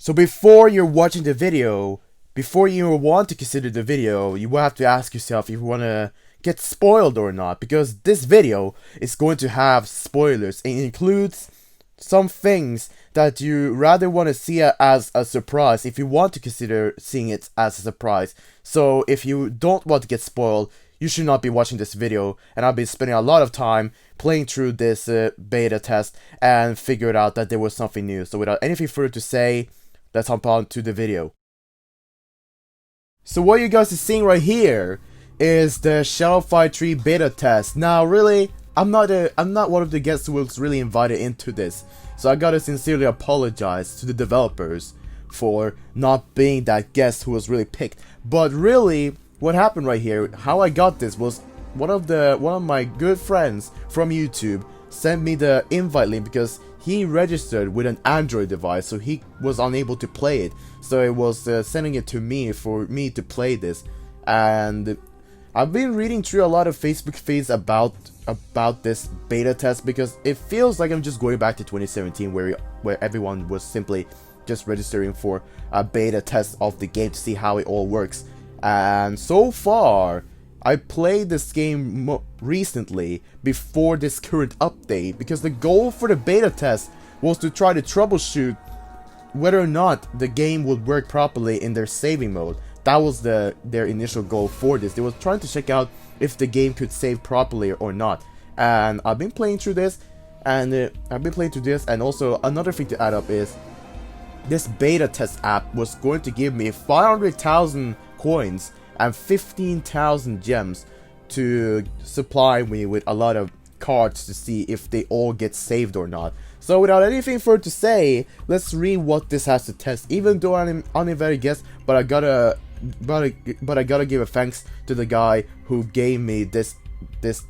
So before you're watching the video, before you want to consider the video, you will have to ask yourself if you want to get spoiled or not, because this video is going to have spoilers. It includes some things that you rather want to see as a surprise if you want to consider seeing it as a surprise. So if you don't want to get spoiled, you should not be watching this video, and I've been spending a lot of time playing through this beta test and figured out that there was something new. So without anything further to say, let's hop on to the video. So what you guys are seeing right here is the Shadow Fight 3 beta test. Now really, I'm not one of the guests who was really invited into this, so I gotta sincerely apologize to the developers for not being that guest who was really picked. But really, what happened right here, how I got this was one of my good friends from YouTube sent me the invite link because he registered with an Android device, so he was unable to play it. So it was sending it to me for me to play this, and I've been reading through a lot of Facebook feeds about this beta test because it feels like I'm just going back to 2017 where everyone was simply just registering for a beta test of the game to see how it all works. And so far, I played this game recently before this current update because the goal for the beta test was to try to troubleshoot whether or not the game would work properly in their saving mode. That was their initial goal for this. They were trying to check out if the game could save properly or not. And I've been playing through this, and also another thing to add up is this beta test app was going to give me 500,000 coins and 15,000 gems to supply me with a lot of cards to see if they all get saved or not. So without anything further to say, let's read what this has to test. Even though I'm an uninvited guest, but I gotta give a thanks to the guy who gave me this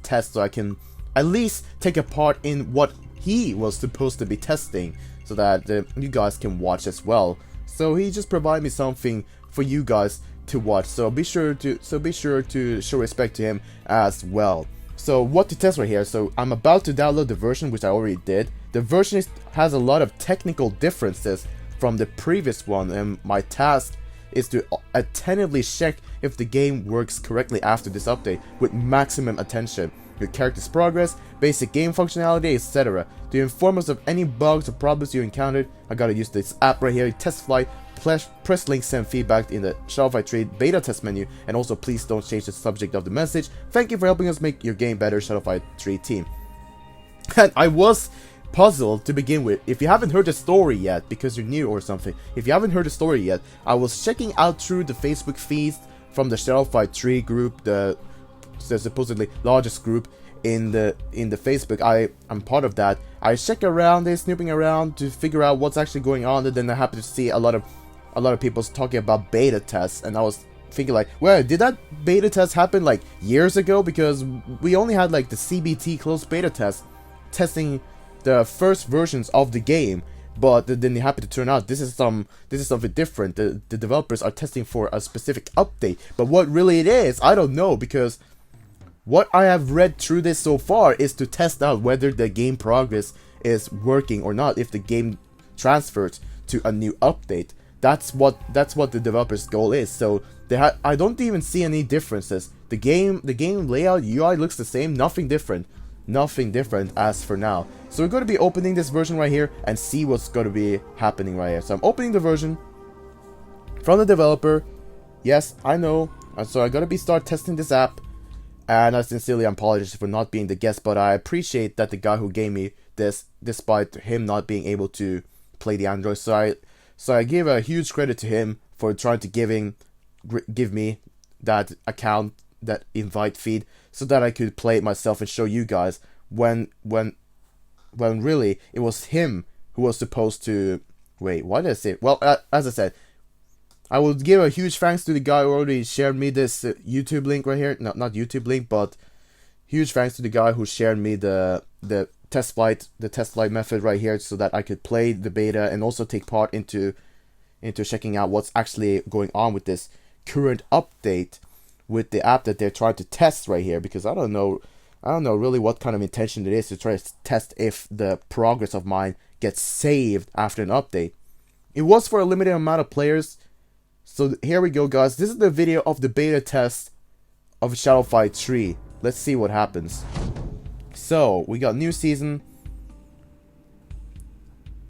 test so I can at least take a part in what he was supposed to be testing, so that you guys can watch as well. So he just provided me something for you guys to watch. So be sure to show respect to him as well. So what to test right here. So I'm about to download the version, which I already did. The version has a lot of technical differences from the previous one, and my task is to attentively check if the game works correctly after this update with maximum attention. Your character's progress, basic game functionality, etc. To inform us of any bugs or problems you encountered, I gotta use this app right here, Test Flight. Press link, send feedback in the Shadow Fight 3 beta test menu, and also please don't change the subject of the message. Thank you for helping us make your game better, Shadow Fight 3 team. And I was puzzled to begin with. If you haven't heard the story yet, because you're new or something, if you haven't heard the story yet, I was checking out through the Facebook feeds from the Shadow Fight 3 group, the supposedly largest group in the Facebook. I'm part of that. I check around there, snooping around to figure out what's actually going on, and then I happened to see a lot of people talking about beta tests, and I was thinking like, well, did that beta test happen like years ago? Because we only had like the CBT closed beta test testing the first versions of the game, but then it happened to turn out this is something different. The developers are testing for a specific update, but what really it is, I don't know, because what I have read through this so far is to test out whether the game progress is working or not, if the game transfers to a new update. That's what the developer's goal is. So I don't even see any differences. The game layout, UI looks the same, nothing different as for now. So we're going to be opening this version right here and see what's going to be happening right here. So I'm opening the version from the developer. Yes, I know. So I gotta start testing this app. And I sincerely apologize for not being the guest, but I appreciate that the guy who gave me this, despite him not being able to play the Android, so I give a huge credit to him for trying to give me that account, that invite feed, so that I could play it myself and show you guys. When really it was him who was supposed to. Wait, what did I say? Well, as I said, I will give a huge thanks to the guy who already shared me this YouTube link right here. No, not YouTube link, but huge thanks to the guy who shared me the test flight method right here, so that I could play the beta and also take part into checking out what's actually going on with this current update with the app that they're trying to test right here. Because I don't know really what kind of intention it is to try to test if the progress of mine gets saved after an update. It was for a limited amount of players. So here we go, guys. This is the video of the beta test of Shadowfight 3. Let's see what happens. So, we got new season.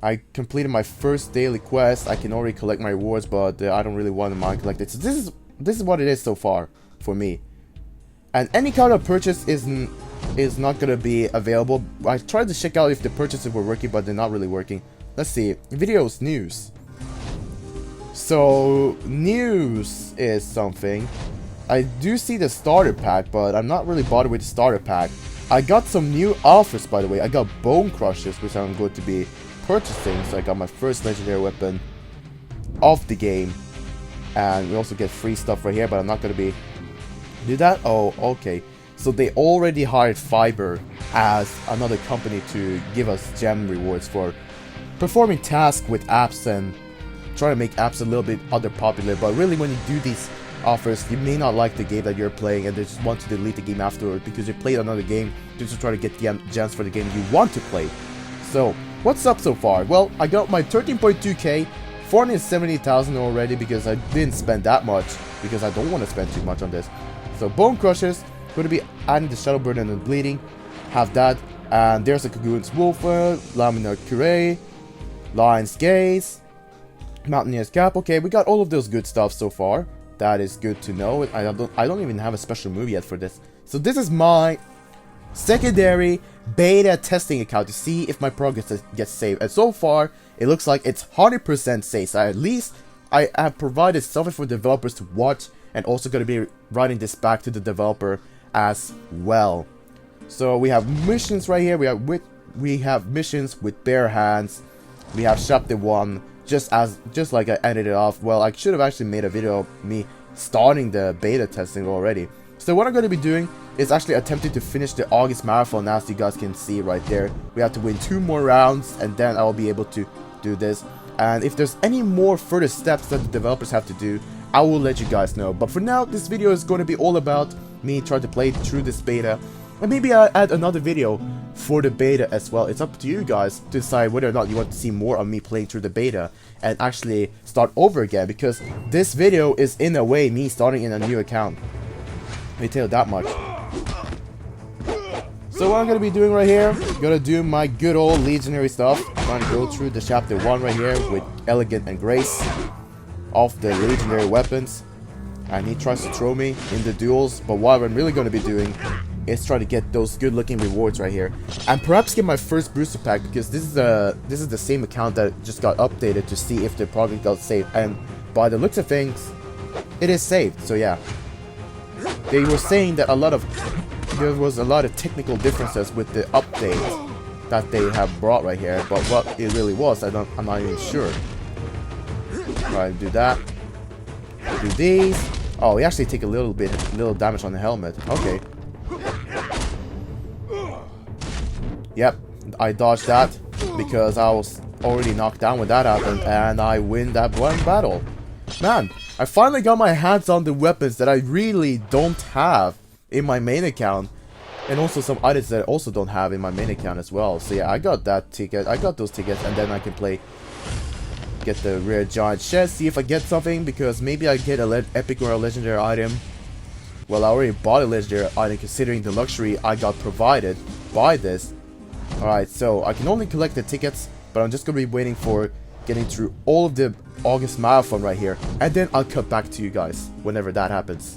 I completed my first daily quest. I can already collect my rewards, but I don't really want to mind collect it. So this is what it is so far for me. And any kind of purchase is not gonna be available. I tried to check out if the purchases were working, but they're not really working. Let's see. Videos, news. So news is something. I do see the starter pack, but I'm not really bothered with the starter pack. I got some new offers, by the way. I got bone crushers, which I'm going to be purchasing. So I got my first legendary weapon of the game, and we also get free stuff right here. But I'm not going to be do that. Oh, okay. So they already hired Fiber as another company to give us gem rewards for performing tasks with apps and trying to make apps a little bit other popular. But really, when you do these offers, you may not like the game that you're playing and they just want to delete the game afterward because you played another game just to try to get gems for the game you want to play. So what's up so far? Well, I got my 13.2k, 470,000 already because I didn't spend that much because I don't want to spend too much on this. So bone crushers, going to be adding the shadow burn and the bleeding, have that, and there's a Cocoon's Wolfer, Laminar Cuirae, Lion's Gaze, Mountaineer's Cap. Okay, we got all of those good stuff so far. That is good to know. I don't even have a special move yet for this. So this is my secondary beta testing account to see if my progress gets saved. And so far, it looks like it's 100% safe. So at least I have provided something for developers to watch, and also going to be writing this back to the developer as well. So we have missions right here. We have missions with bare hands. We have chapter 1. Just like I ended it off. Well, I should have actually made a video of me starting the beta testing already. So what I'm going to be doing is actually attempting to finish the August marathon, as you guys can see right there. We have to win 2 more rounds and then I'll be able to do this. And if there's any more further steps that the developers have to do, I will let you guys know. But for now, this video is going to be all about me trying to play through this beta. And maybe I'll add another video for the beta as well. It's up to you guys to decide whether or not you want to see more of me playing through the beta and actually start over again, because this video is in a way me starting in a new account. Let me tell you that much. So what I'm going to be doing right here, going to do my good old legendary stuff. I'm going to go through the chapter 1 right here with Elegant and Grace of the legendary weapons. And he tries to throw me in the duels, but what I'm really going to be doing is try to get those good looking rewards right here, and perhaps get my first booster pack, because this is the same account that just got updated to see if the progress got saved, and by the looks of things it is saved. So yeah, they were saying that there was a lot of technical differences with the update that they have brought right here, but what it really was, I'm not even sure. Alright, do that, do these. Oh, we actually take a little damage on the helmet. Okay. Yep, I dodged that because I was already knocked down when that happened, and I win that one battle. Man, I finally got my hands on the weapons that I really don't have in my main account, and also some items that I also don't have in my main account as well. So yeah, I got that ticket, I got those tickets, and then I can get the rare giant chest, see if I get something, because maybe I get a epic or a legendary item. Well, I already bought a legendary item considering the luxury I got provided by this. Alright, so I can only collect the tickets, but I'm just going to be waiting for getting through all of the August marathon right here, and then I'll cut back to you guys whenever that happens.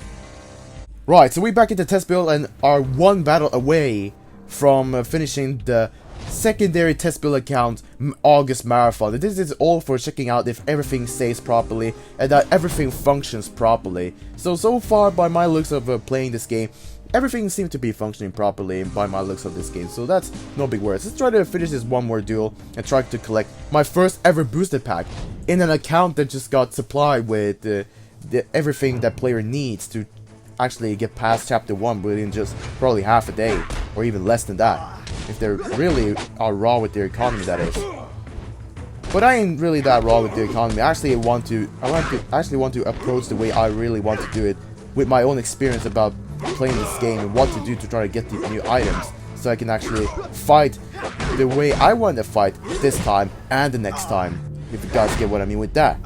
Right, so we're back in the test build and are 1 battle away from finishing the secondary test build account August marathon. This is all for checking out if everything saves properly and that everything functions properly. So far, by my looks of playing this game, everything seems to be functioning properly by my looks of this game, so that's no big worries. Let's try to finish this 1 more duel and try to collect my first ever boosted pack in an account that just got supplied with everything that player needs to actually get past chapter 1 within just probably half a day, or even less than that, if they really are raw with their economy, that is. But I ain't really that raw with the economy. I actually want to approach the way I really want to do it, with my own experience about playing this game and what to do to try to get the new items, so I can actually fight the way I want to fight this time and the next time. If you guys get what I mean with that.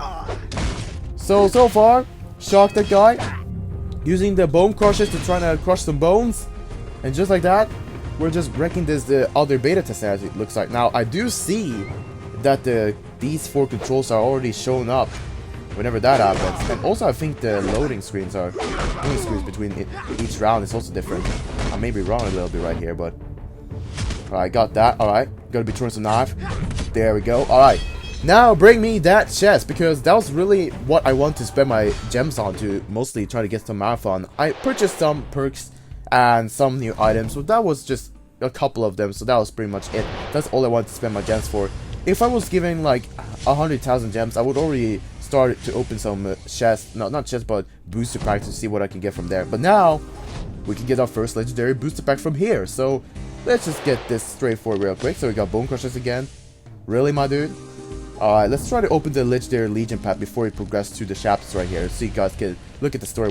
So far, shocked that guy. Using the bone crushers to try to crush some bones. And just like that, we're just wrecking the other beta test as it looks like. Now, I do see that these 4 controls are already showing up whenever that happens. And also, I think the loading screens between each round is also different. I may be wrong a little bit right here, but... Alright, got that. Alright, gotta be throwing some knife. There we go. Alright. Now bring me that chest, because that was really what I want to spend my gems on, to mostly try to get some marathon. I purchased some perks and some new items, so that was just a couple of them, so that was pretty much it. That's all I wanted to spend my gems for. If I was given like 100,000 gems, I would already start to open some chests, not chests, but booster packs to see what I can get from there. But now, we can get our first legendary booster pack from here, so let's just get this straightforward real quick. So we got Bone Crushers again. Really, my dude? Alright, let's try to open the legendary Legion pack before we progress to the chapters right here, so you guys can look at the story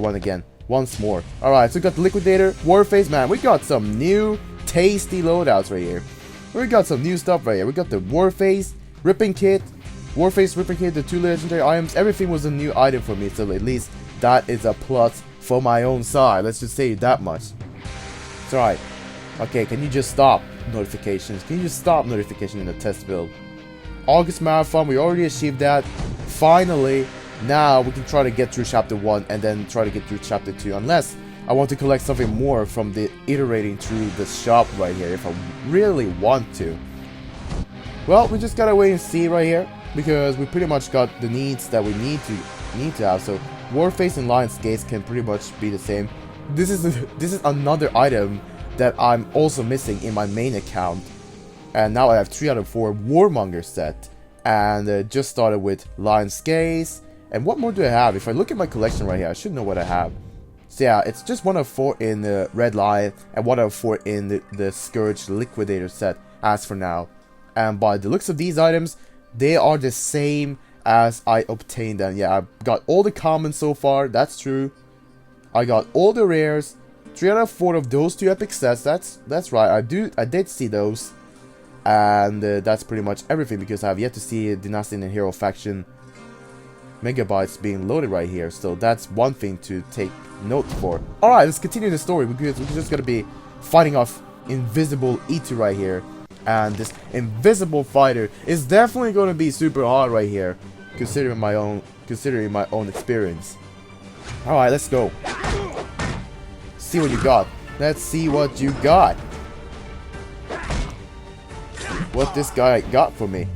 once more. Alright, so we got the Liquidator, Warface, man, we got some new tasty loadouts right here. We got some new stuff right here. We got the Warface, Ripping Kit, Warface, Ripping Kit, the 2 legendary items. Everything was a new item for me, so at least that is a plus for my own side. Let's just say that much. It's alright. Okay, can you just stop notifications? Can you just stop notification in the test build? August Marathon, we already achieved that. Finally, now we can try to get through chapter 1 and then try to get through chapter 2. Unless I want to collect something more from the iterating through the shop right here, if I really want to. Well, we just gotta wait and see right here, because we pretty much got the needs that we need to have. So Warface and Lion's Gaze can pretty much be the same. This is another item that I'm also missing in my main account. And now I have 3 out of 4 Warmonger set. And just started with Lion's Gaze. And what more do I have? If I look at my collection right here, I should know what I have. So yeah, it's just 1 out of 4 in the Red Lion and 1 out of 4 in the Scourge Liquidator set as for now. And by the looks of these items, they are the same as I obtained them. Yeah, I got all the commons so far, that's true. I got all the rares. 3 out of 4 of those 2 epic sets, that's right, I did see those. And that's pretty much everything, because I have yet to see Dynasty and Hero Faction megabytes being loaded right here. So that's one thing to take note for. Alright, let's continue the story, because we're just gonna be fighting off Invisible E2 right here. And this invisible fighter is definitely gonna be super hard right here, considering my own experience. Alright, let's go. See what you got. Let's see what you got. What this guy got for me.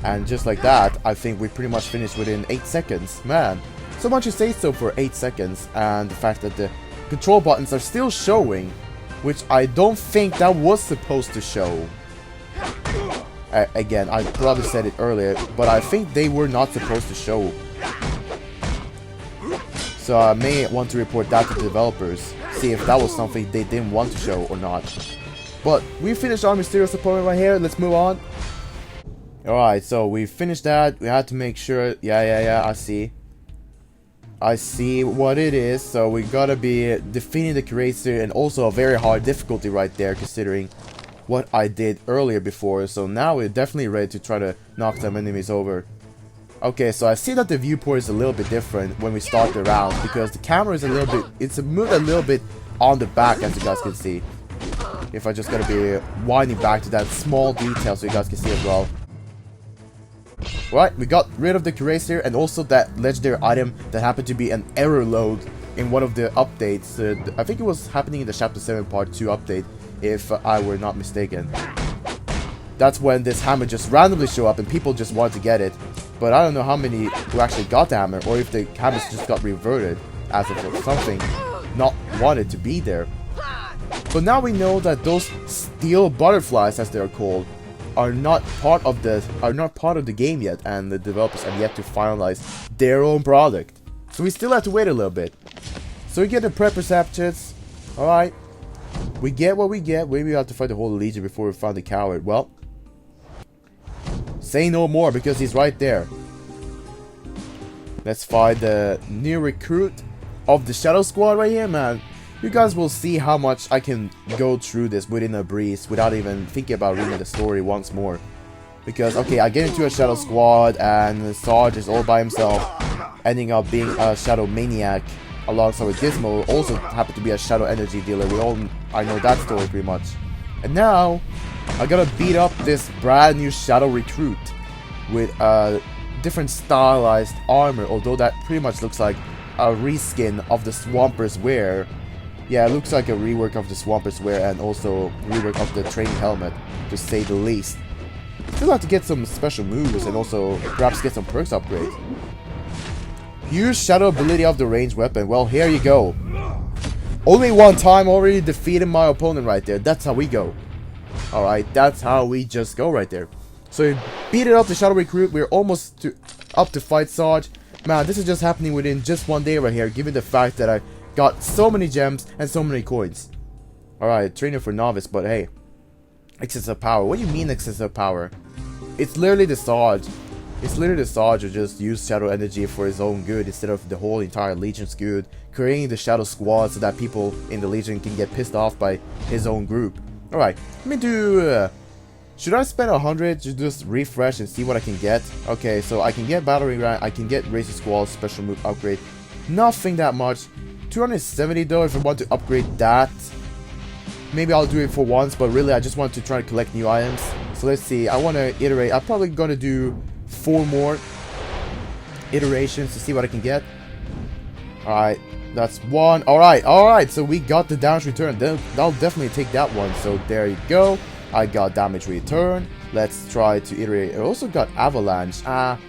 And just like that, I think we pretty much finished within 8 seconds. Man, so much to say so for 8 seconds. And the fact that the control buttons are still showing, which I don't think that was supposed to show. Again, I probably said it earlier, but I think they were not supposed to show. So I may want to report that to the developers, see if that was something they didn't want to show or not. But we finished our mysterious opponent right here. Let's move on. Alright, so we finished that. We had to make sure. Yeah, I see what it is. So we gotta be defeating the Curator, and also a very hard difficulty right there, considering what I did earlier before. So now we're definitely ready to try to knock some enemies over. Okay, so I see that the viewport is a little bit different when we start the round, because the camera is a little bit, it's moved a little bit on the back, as you guys can see. If I just gotta be winding back to that small detail so you guys can see as well. Right, we got rid of the Curator and also that legendary item that happened to be an error load in one of the updates. I think it was happening in the Chapter 7 Part 2 update, if I were not mistaken. That's when this hammer just randomly showed up and people just wanted to get it. But I don't know how many who actually got the hammer, or if the hammers just got reverted as if it was something not wanted to be there. But now we know that those steel butterflies, as they are called, are not part of the game yet, and the developers have yet to finalize their own product. So we still have to wait a little bit. So we get the prep receptions. Alright. We get what we get. Maybe we have to fight the whole Legion before we find the coward. Well, say no more, because he's right there. Let's find the new recruit of the Shadow Squad right here, man. You guys will see how much I can go through this within a breeze without even thinking about reading the story once more. Because, okay, I get into a Shadow Squad and Sarge is all by himself, ending up being a Shadow Maniac alongside with Gizmo, also happened to be a Shadow Energy dealer. I know that story pretty much. And now, I gotta beat up this brand new Shadow Recruit with different stylized armor, although that pretty much looks like a reskin of the Swampers wear. Yeah, it looks like a rework of the Swampers wear and also rework of the training helmet, to say the least. Still have to get some special moves and also perhaps get some perks upgrades. Use Shadow ability of the ranged weapon. Well, here you go. Only one time, already defeated my opponent right there. That's how we go. Alright, that's how we just go right there. So, beat it up the Shadow Recruit. We're almost up to fight Sarge. Man, this is just happening within just one day right here, given the fact that I got so many gems and so many coins. Alright, trainer for novice, but hey. Excessive power. What do you mean excessive power? It's literally the Sarge. It's literally the Sarge who just used Shadow Energy for his own good instead of the whole entire Legion's good. Creating the Shadow Squad so that people in the Legion can get pissed off by his own group. Alright, let me do... should I spend 100 to just refresh and see what I can get? Okay, so I can get Battering Ram, I can get Racer Squad special move upgrade. Nothing that much. 270 though if I want to upgrade that. Maybe I'll do it for once, but really I just want to try to collect new items. So let's see, I want to iterate. I'm probably going to do 4 more iterations to see what I can get. Alright, that's 1. Alright, so we got the damage return. I'll definitely take that one. So there you go. I got damage return. Let's try to iterate. I also got avalanche. Let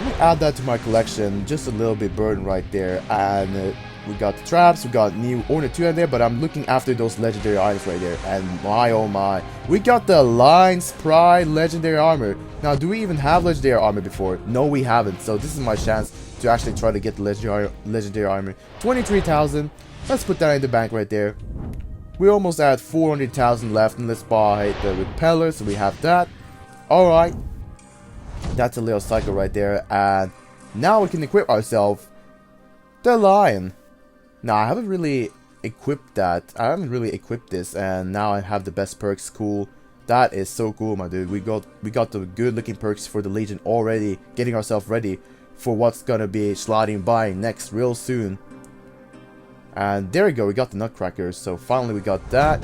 me add that to my collection. Just a little bit burden right there. And we got the traps. We got new Order 2 in there. But I'm looking after those legendary items right there. And my oh my. We got the Lion's Pride legendary armor. Now, do we even have legendary armor before? No, we haven't. So this is my chance to actually try to get the legendary armor. 23,000. Let's put that in the bank right there. We almost had 400,000 left, and let's buy the repeller, so we have that. Alright. That's a little cycle right there, and now we can equip ourselves the lion. Now, I haven't really equipped that. I haven't really equipped this, and now I have the best perks. Cool. That is so cool, my dude. We got the good looking perks for the Legion already, getting ourselves ready for what's gonna be sliding by next real soon. And there we go, we got the Nutcrackers, so finally we got that.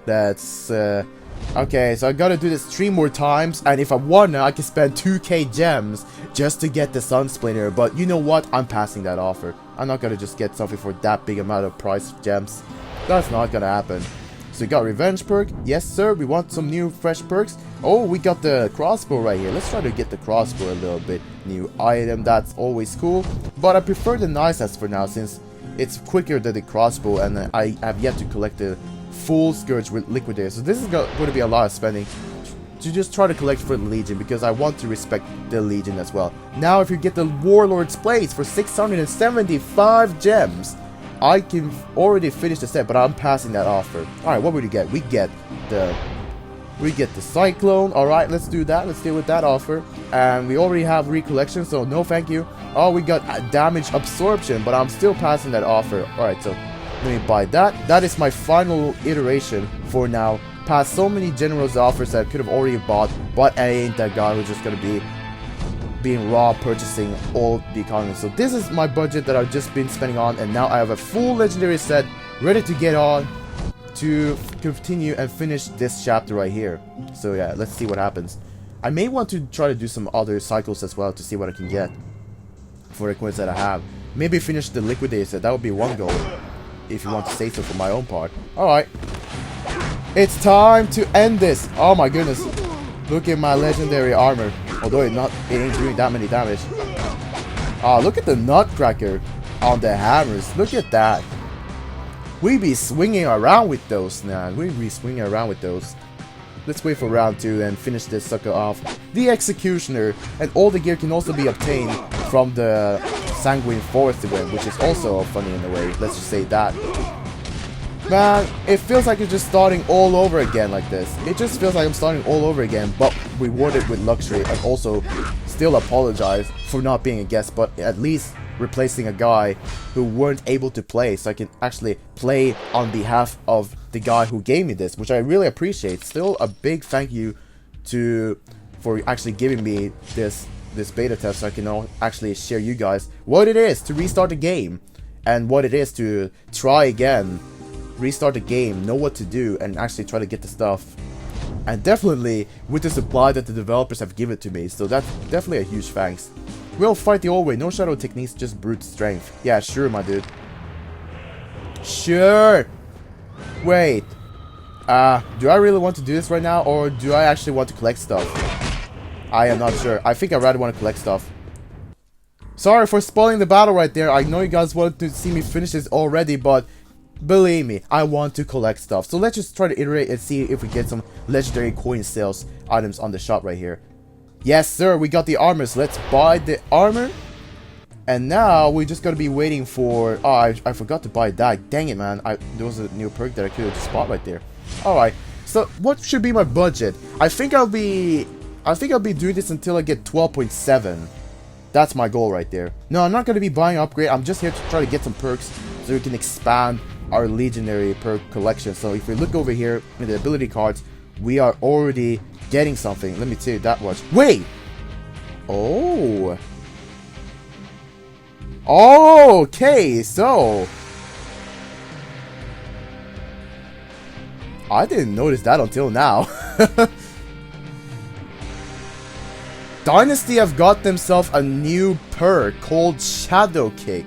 That's, okay, so I gotta do this 3 more times, and if I wanna, I can spend 2k gems just to get the Sun Splinter, but you know what, I'm passing that offer. I'm not gonna just get something for that big amount of price gems. That's not gonna happen. So we got Revenge perk, yes sir, we want some new fresh perks. Oh, we got the crossbow right here, let's try to get the crossbow a little bit. New item, that's always cool, but I prefer the Nice for now, since it's quicker than the crossbow, and I have yet to collect the full Scourge with Liquidator. So this is going to be a lot of spending to just try to collect for the Legion, because I want to respect the Legion as well. Now, if you get the Warlord's Place for 675 gems, I can already finish the set, but I'm passing that offer. Alright, what would we get? We get the Cyclone. Alright, let's do that. Let's deal with that offer. And we already have recollection, so no thank you. Oh, we got damage absorption, but I'm still passing that offer. Alright, so let me buy that. That is my final iteration for now. Passed so many generous offers that I could have already bought, but I ain't that guy who's just gonna be being raw purchasing all the economy. So this is my budget that I've just been spending on, and now I have a full legendary set ready to get on to continue and finish this chapter right here. So yeah, let's see what happens. I may want to try to do some other cycles as well to see what I can get for the coins that I have. Maybe finish the Liquidator set. That would be one goal, if you want to say so for my own part. Alright. It's time to end this. Oh my goodness. Look at my legendary armor. Although it ain't doing that many damage. Oh, look at the Nutcracker on the hammers. Look at that. We be swinging around with those, man. We be swinging around with those. Let's wait for round 2 and finish this sucker off. The Executioner, and all the gear can also be obtained from the Sanguine Forest event, which is also funny in a way. Let's just say that. Man, it feels like it's just starting all over again like this. It just feels like I'm starting all over again, but rewarded with luxury, and also still apologize for not being a guest, but at least replacing a guy who weren't able to play, so I can actually play on behalf of the guy who gave me this, which I really appreciate. Still a big thank you for actually giving me this beta test, so I can actually share you guys what it is to restart the game and what it is to try again, restart the game, know what to do, and actually try to get the stuff. And definitely with the supply that the developers have given to me, so that's definitely a huge thanks. We'll fight the old way, no shadow techniques, just brute strength. Yeah, sure, my dude. Sure. Wait. Do I really want to do this right now, or do I actually want to collect stuff? I am not sure. I think I rather want to collect stuff. Sorry for spoiling the battle right there. I know you guys wanted to see me finish this already, but believe me, I want to collect stuff. So let's just try to iterate and see if we get some legendary coin sales items on the shop right here. Yes, sir, we got the armor, so let's buy the armor. And now we just gotta be waiting for... Oh, I forgot to buy that. Dang it, man. There was a new perk that I could have just bought right there. Alright, so what should be my budget? I think I'll be doing this until I get 12.7. That's my goal right there. No, I'm not gonna be buying an upgrade. I'm just here to try to get some perks so we can expand our legendary perk collection. So if we look over here in the ability cards, we are already getting something. Let me tell you that much. Wait! Oh! Okay, so... I didn't notice that until now. Dynasty have got themselves a new perk called Shadow Kick.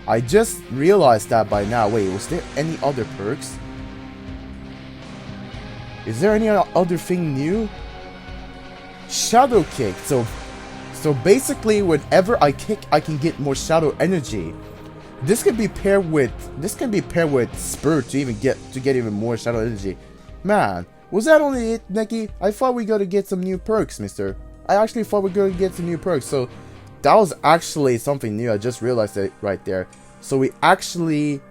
I just realized that by now. Wait, was there any other perks? Is there any other thing new? Shadow Kick. So basically, whenever I kick, I can get more shadow energy. This can be paired with Spurt to get even more shadow energy. Man, was that only it, Neki? I thought we gotta get some new perks, mister. I actually thought we were gonna get some new perks. So that was actually something new. I just realized it right there. So we actually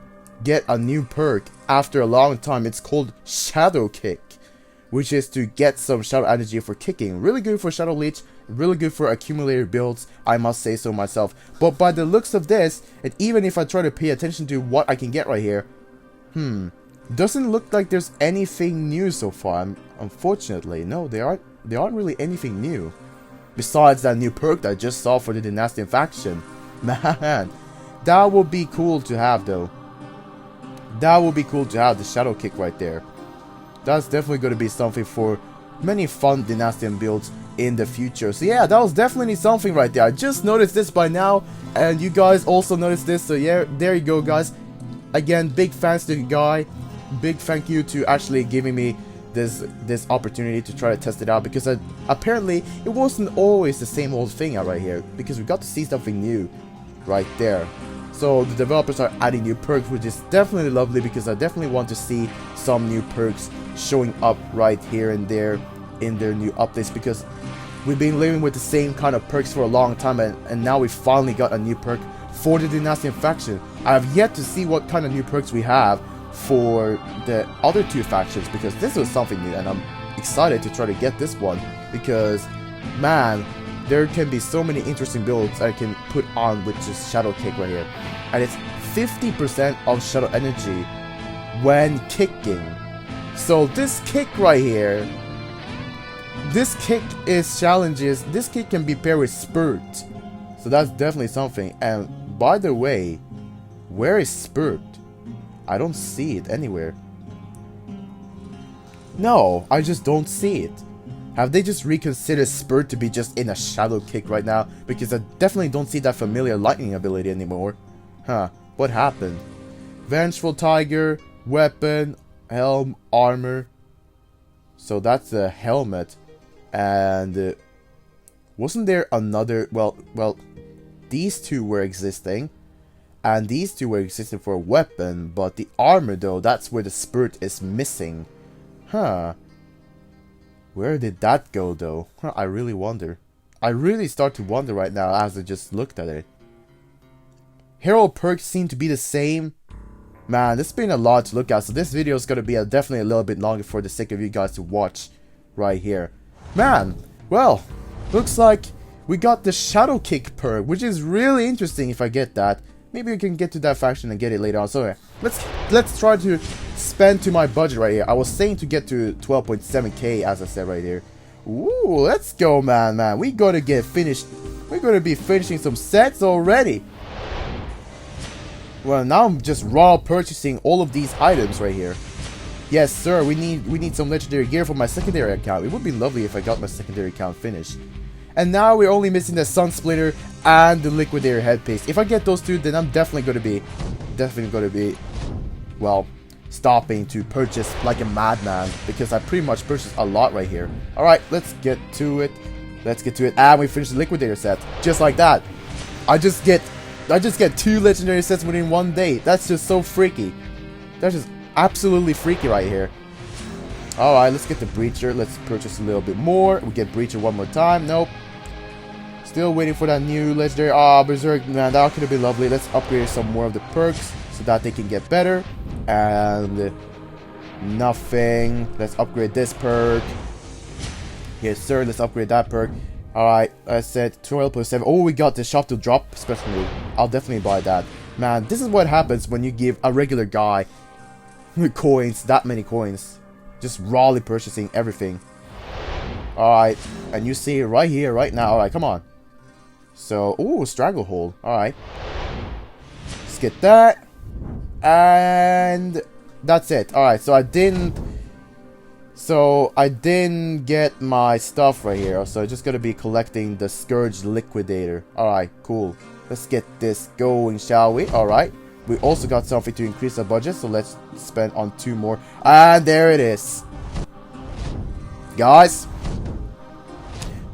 get a new perk after a long time. It's called Shadow Kick, which is to get some shadow energy for kicking. Really good for Shadow Leech, really good for accumulator builds, I must say so myself. But by the looks of this, and even if I try to pay attention to what I can get right here, doesn't look like there's anything new so far. Unfortunately, no, there aren't really anything new. Besides that new perk that I just saw for the Dynastian faction. Man, that would be cool to have though. That would be cool to have, the Shadow Kick right there. That's definitely going to be something for many fun Dynastian builds in the future. So yeah, that was definitely something right there. I just noticed this by now, and you guys also noticed this. So yeah, there you go, guys. Again, big thanks to the guy. Big thank you to actually giving me this opportunity to try to test it out, because apparently it wasn't always the same old thing out right here, because we got to see something new right there. So the developers are adding new perks, which is definitely lovely, because I definitely want to see some new perks showing up right here and there in their new updates, because we've been living with the same kind of perks for a long time, and now we finally got a new perk for the Dynastian faction. I have yet to see what kind of new perks we have for the other two factions, because this was something new, and I'm excited to try to get this one, because man, there can be so many interesting builds I can put on with just Shadow Kick right here. And it's 50% of shadow energy when kicking. So this kick right here, this kick is challenges. This kick can be paired with Spurt. So that's definitely something. And by the way, where is Spurt? I don't see it anywhere. No, I just don't see it. Have they just reconsidered Spurt to be just in a Shadow Kick right now? Because I definitely don't see that familiar lightning ability anymore. Huh, what happened? Vengeful Tiger, weapon, helm, armor. So that's the helmet. And wasn't there another... Well, these two were existing. And these two were existing for a weapon. But the armor though, that's where the Spurt is missing. Huh. Where did that go though? I really wonder. I really start to wonder right now as I just looked at it. Herald perks seem to be the same. Man, this has been a lot to look at, so this video is going to be definitely a little bit longer for the sake of you guys to watch right here. Man, well, looks like we got the Shadow Kick perk, which is really interesting if I get that. Maybe we can get to that faction and get it later on. So let's try to spend to my budget right here. I was saying to get to 12.7k as I said right here. Ooh, let's go, man. We gotta get finished. We're gonna be finishing some sets already. Well, now I'm just raw purchasing all of these items right here. Yes, sir. We need some legendary gear for my secondary account. It would be lovely if I got my secondary account finished. And now we're only missing the Sun Splitter and the Liquidator headpiece. If I get those two, then I'm definitely gonna be, well, stopping to purchase like a madman, because I pretty much purchased a lot right here. All right, let's get to it. And we finished the Liquidator set just like that. I just get 2 legendary sets within one day. That's just so freaky. That's just absolutely freaky right here. Alright, let's get the Breacher. Let's purchase a little bit more. We get Breacher one more time. Nope. Still waiting for that new legendary. Berserk. Man, that could have been lovely. Let's upgrade some more of the perks so that they can get better. And nothing. Let's upgrade this perk. Yes, sir. Let's upgrade that perk. Alright, I said 12+7. Oh, we got the shop to drop special move. I'll definitely buy that. Man, this is what happens when you give a regular guy coins, that many coins. Just rawly purchasing everything. Alright, and you see it right here, right now. Alright, come on. So, ooh, Stranglehold. Alright. Let's get that. And that's it. Alright, so I didn't get my stuff right here. So I just gotta be collecting the Scourge Liquidator. Alright, cool. Let's get this going, shall we? Alright. We also got something to increase our budget, so let's spend on 2 more. And there it is. Guys,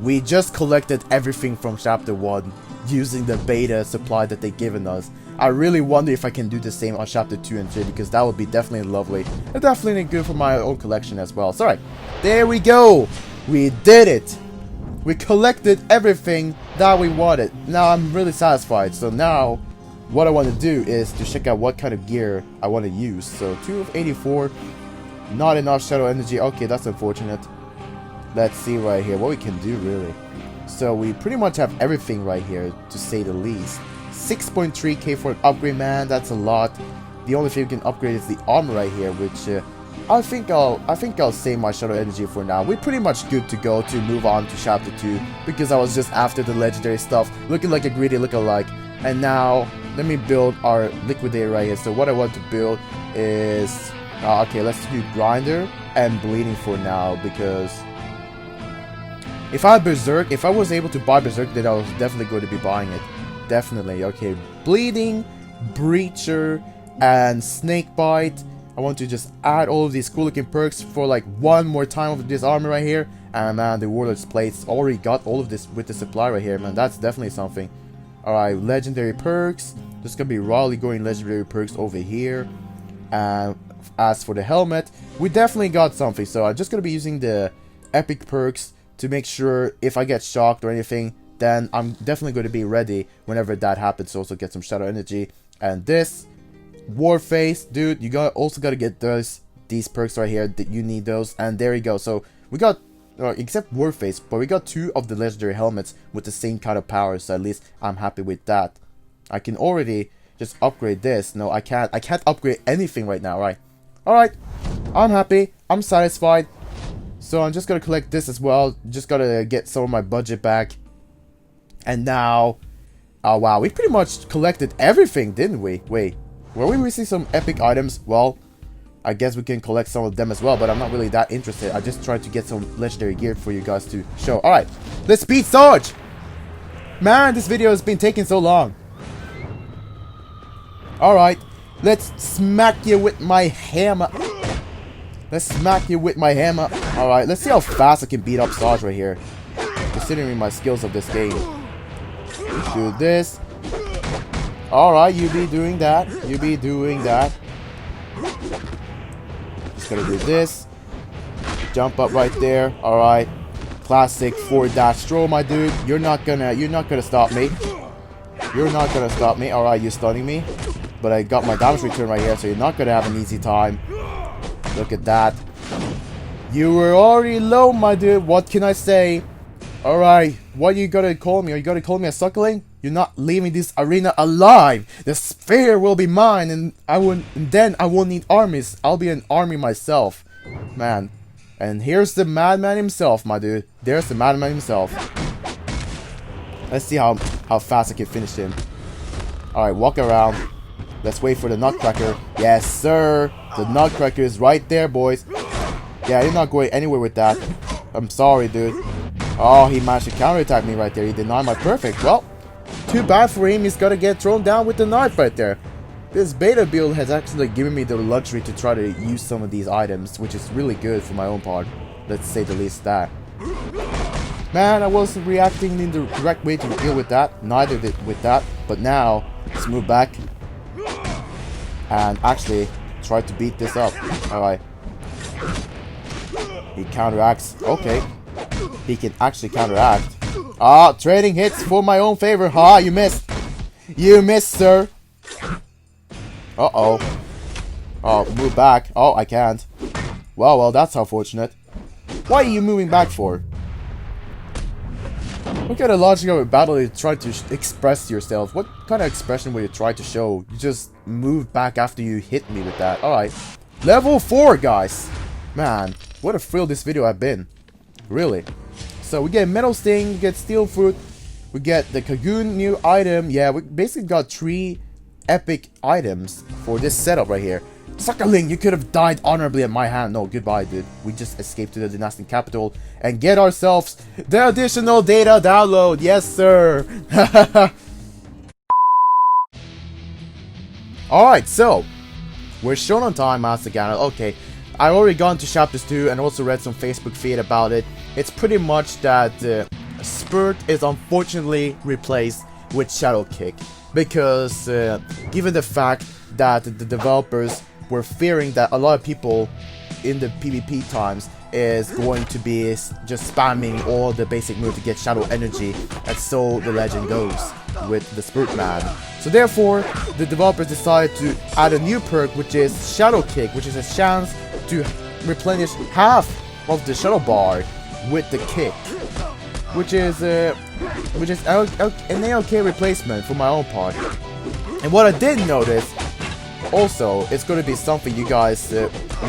we just collected everything from Chapter 1 using the beta supply that they've given us. I really wonder if I can do the same on Chapter 2 and 3, because that would be definitely lovely. And definitely good for my own collection as well. So, alright, there we go. We did it. We collected everything that we wanted. Now I'm really satisfied. So now, what I want to do is to check out what kind of gear I want to use. So 2 of 84, not enough shadow energy. Okay, that's unfortunate. Let's see right here what we can do really. So we pretty much have everything right here, to say the least. 6.3k for an upgrade, man. That's a lot. The only thing we can upgrade is the armor right here, which I think I'll save my shadow energy for now. We're pretty much good to go to move on to Chapter 2, because I was just after the legendary stuff, looking like a greedy lookalike. And now let me build our Liquidator right here. So what I want to build is okay, let's do Grinder and Bleeding for now, because if I had Berserk, if I was able to buy Berserk, then I was definitely going to be buying it. Definitely. Okay, Bleeding, Breacher, and Snakebite. I want to just add all of these cool looking perks for like one more time of this armor right here. And man, the Warlord's Plates already got all of this with the supply right here, man. That's definitely something. Alright, legendary perks. Just gonna be rawly going legendary perks over here. And as for the helmet, we definitely got something. So I'm just gonna be using the epic perks to make sure if I get shocked or anything, then I'm definitely going to be ready whenever that happens to also get some shadow energy. And this Warface, dude, you also got to get these perks right here. That you need those. And there you go. So we got except Warface, but we got 2 of the legendary helmets with the same kind of power. So at least I'm happy with that. I can already just upgrade this. No, I can't upgrade anything right now, right? Alright, I'm happy. I'm satisfied. So I'm just gonna collect this as well. Just gotta get some of my budget back. And now, oh wow, we pretty much collected everything, didn't we? Wait, were we missing some epic items? Well, I guess we can collect some of them as well, but I'm not really that interested. I just tried to get some legendary gear for you guys to show. Alright, let's beat Sarge! Man, this video has been taking so long. Alright, let's smack you with my hammer. Let's smack you with my hammer. Alright, let's see how fast I can beat up Sarge right here, considering my skills of this game. Do this. Alright, you be doing that. You be doing that. Just gonna do this. Jump up right there. Alright. Classic 4-dash stroll, my dude. You're not gonna stop me. You're not gonna stop me. Alright, you're stunning me. But I got my damage return right here, so you're not gonna have an easy time. Look at that. You were already low, my dude. What can I say? Alright, what you gonna call me? Are you gonna call me a suckling? You're not leaving this arena alive. The sphere will be mine, and then I won't need armies. I'll be an army myself. Man, And here's the madman himself, my dude. There's the madman himself. Let's see how fast I can finish him. Alright, walk around. Let's wait for the nutcracker. Yes, sir. The nutcracker is right there, boys. Yeah, you're not going anywhere with that. I'm sorry, dude. Oh, he managed to counterattack me right there. He denied my perfect. Well, too bad for him. He's got to get thrown down with the knife right there. This beta build has actually given me the luxury to try to use some of these items, which is really good for my own part. Let's say the least that. Man, I wasn't reacting in the correct way to deal with that. Neither did with that. But now, let's move back. And actually, try to beat this up. Alright. He counteracts. Okay. He can actually counteract. Ah, trading hits for my own favor. Ha, you missed. You missed, sir. Uh-oh. Oh, move back. Oh, I can't. Well, that's unfortunate. What are you moving back for? What kind of logic of a battle are you trying to express yourself? What kind of expression will you try to show? You just move back after you hit me with that. Alright. Level 4, guys. Man, what a thrill this video has been. Really. So we get Metal Sting, we get Steel Fruit, we get the Kagoon new item. Yeah, we basically got 3 epic items for this setup right here. Suckerling, you could have died honorably at my hand. No, goodbye, dude. We just escaped to the dynastic capital and get ourselves the additional data download. Yes, sir. Alright, so we're short on time, Master Ganon. Okay, I already gone to chapters 2 and also read some Facebook feed about it. It's pretty much that Spurt is unfortunately replaced with Shadow Kick. Because given the fact that the developers were fearing that a lot of people in the PvP times is going to be just spamming all the basic moves to get shadow energy, and so the legend goes with the Spurt Man. So therefore, the developers decided to add a new perk, which is Shadow Kick, which is a chance to replenish half of the shadow bar with the kick, which is an AOK replacement for my own part. And what I did notice also, it's going to be something you guys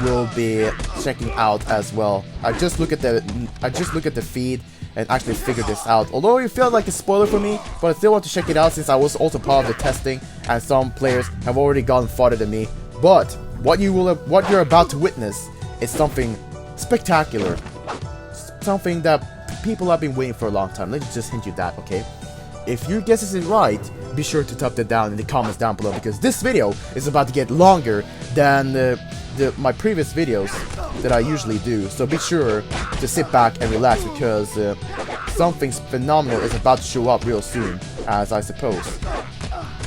will be checking out as well. I just look at the feed and actually figure this out. Although it felt like a spoiler for me, but I still want to check it out since I was also part of the testing and some players have already gone farther than me. But what you're about to witness is something spectacular, something that people have been waiting for a long time. Let me just hint you that, okay? If your guess is right, be sure to type that down in the comments down below, because this video is about to get longer than my previous videos that I usually do. So be sure to sit back and relax, because something phenomenal is about to show up real soon, as I suppose.